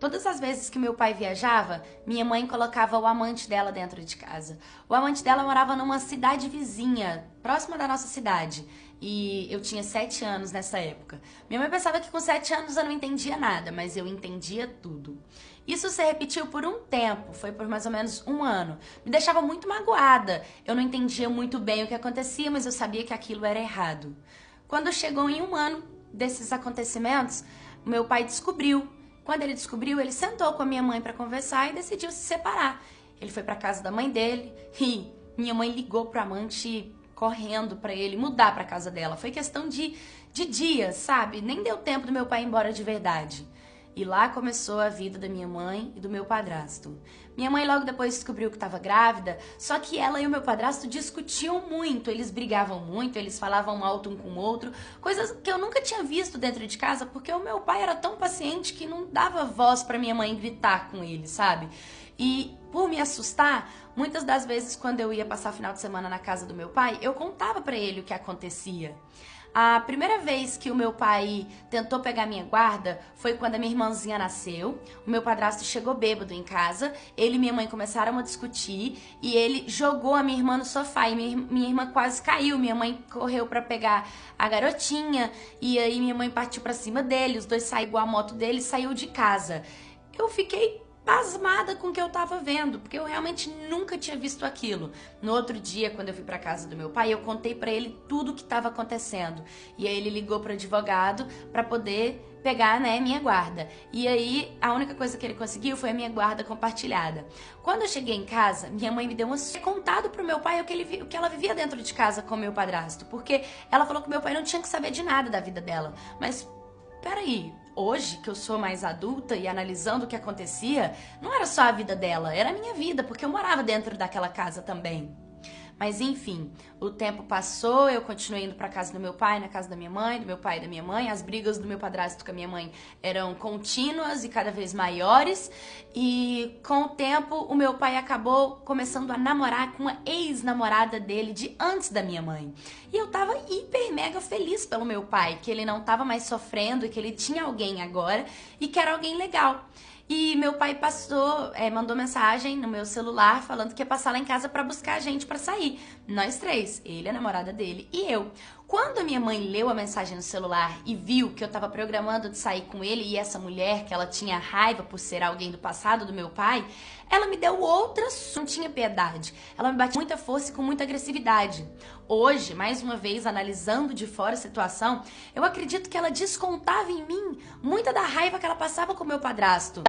Todas as vezes que meu pai viajava, minha mãe colocava o amante dela dentro de casa. O amante dela morava numa cidade vizinha, próxima da nossa cidade. E eu tinha 7 anos nessa época. Minha mãe pensava que com 7 anos eu não entendia nada, mas eu entendia tudo. Isso se repetiu por um tempo, foi por mais ou menos um ano. Me deixava muito magoada. Eu não entendia muito bem o que acontecia, mas eu sabia que aquilo era errado. Quando chegou em um ano desses acontecimentos, meu pai descobriu. Quando ele descobriu, ele sentou com a minha mãe para conversar e decidiu se separar. Ele foi para casa da mãe dele e minha mãe ligou pro amante correndo para ele mudar para casa dela. Foi questão de dias, sabe? Nem deu tempo do meu pai ir embora de verdade. E lá começou a vida da minha mãe e do meu padrasto. Minha mãe logo depois descobriu que estava grávida, só que ela e o meu padrasto discutiam muito, eles brigavam muito, eles falavam alto um com o outro, coisas que eu nunca tinha visto dentro de casa, porque o meu pai era tão paciente que não dava voz para minha mãe gritar com ele, sabe? E por me assustar, muitas das vezes quando eu ia passar final de semana na casa do meu pai, eu contava para ele o que acontecia. A primeira vez que o meu pai tentou pegar minha guarda foi quando a minha irmãzinha nasceu. O meu padrasto chegou bêbado em casa, ele e minha mãe começaram a discutir e ele jogou a minha irmã no sofá e minha irmã quase caiu. Minha mãe correu pra pegar a garotinha e aí minha mãe partiu pra cima dele, os dois saíram igual a moto dele e saiu de casa. Eu fiquei pasmada com o que eu tava vendo, porque eu realmente nunca tinha visto aquilo. No outro dia, quando eu fui pra casa do meu pai, eu contei pra ele tudo o que tava acontecendo. E aí ele ligou pro advogado pra poder pegar, né, minha guarda. E aí, a única coisa que ele conseguiu foi a minha guarda compartilhada. Quando eu cheguei em casa, minha mãe me deu contado pro meu pai o que ela vivia dentro de casa com o meu padrasto, porque ela falou que meu pai não tinha que saber de nada da vida dela. Mas peraí, hoje que eu sou mais adulta e analisando o que acontecia, não era só a vida dela, era a minha vida, porque eu morava dentro daquela casa também. Mas enfim, o tempo passou, eu continuei indo pra casa do meu pai, na casa da minha mãe, do meu pai e da minha mãe. As brigas do meu padrasto com a minha mãe eram contínuas e cada vez maiores. E com o tempo, o meu pai acabou começando a namorar com uma ex-namorada dele de antes da minha mãe. E eu tava hiper mega feliz pelo meu pai, que ele não tava mais sofrendo e que ele tinha alguém agora e que era alguém legal. E meu pai mandou mensagem no meu celular falando que ia passar lá em casa pra buscar a gente pra sair. Nós três, ele, a namorada dele e eu. Quando a minha mãe leu a mensagem no celular e viu que eu tava programando de sair com ele e essa mulher, que ela tinha raiva por ser alguém do passado do meu pai, ela me deu outra, não tinha piedade. Ela me bateu com muita força e com muita agressividade. Hoje, mais uma vez, analisando de fora a situação, eu acredito que ela descontava em mim muita da raiva que ela passava com o meu padrasto.